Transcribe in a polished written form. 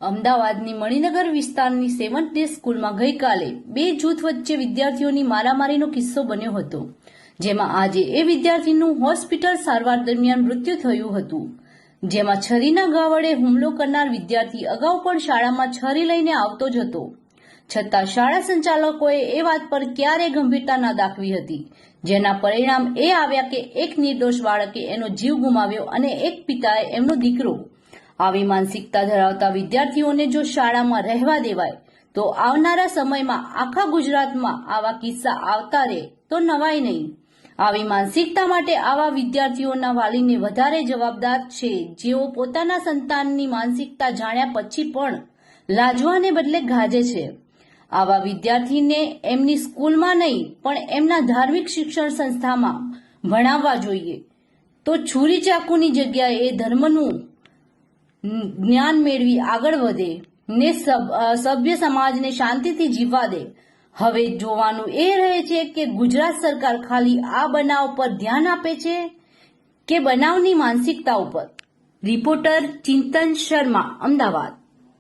અમદાવાદની મણિનગર વિસ્તારની 7th day સ્કૂલમાં ગઈકાલે બે જૂથ વચ્ચે વિદ્યાર્થીઓની મારામારીનો કિસ્સો બન્યો હતો, જેમાં આજે એ વિદ્યાર્થીનું હોસ્પિટલ સારવાર દરમિયાન મૃત્યુ થયું હતું, જેમાં છરીના ઘા વડે હુમલો કરનાર વિદ્યાર્થી અગાઉ પણ શાળામાં છરી લઈને આવતો જ હતો, છતાં શાળા સંચાલકોએ એ વાત પર ક્યારેય ગંભીરતા ન દાખવી હતી, જેના પરિણામ એ આવ્યા કે એક નિર્દોષ બાળકે એનો જીવ ગુમાવ્યો અને એક પિતાએ એમનો દીકરો। આવી માનસિકતા ધરાવતા વિદ્યાર્થીઓને જો શાળામાં રહેવા દેવાય તો આવનારા સમયમાં આખા ગુજરાતમાં આવા કિસ્સા આવતા રહે તો નવાઈ નહીં। આવી માનસિકતા માટે આવા વિદ્યાર્થીઓના વાલીને વધારે જવાબદાર છે, જેઓ પોતાના સંતાનની માનસિકતા જાણ્યા પછી પણ લાજવાને બદલે ગાજે છે। આવા વિદ્યાર્થીને એમની સ્કૂલમાં નહીં પણ એમના ધાર્મિક શિક્ષણ સંસ્થામાં ભણાવવા જોઈએ, તો છુરી ચાકુની જગ્યાએ ધર્મનું જ્ઞાન મેળવી આગળ વધે ને સભ્ય સમાજને શાંતિથી જીવવા દે। હવે જોવાનું એ રહે છે કે ગુજરાત સરકાર ખાલી આ બનાવ પર ધ્યાન આપે છે કે બનાવની માનસિકતા ઉપર। રિપોર્ટર ચિંતન શર્મા, અમદાવાદ।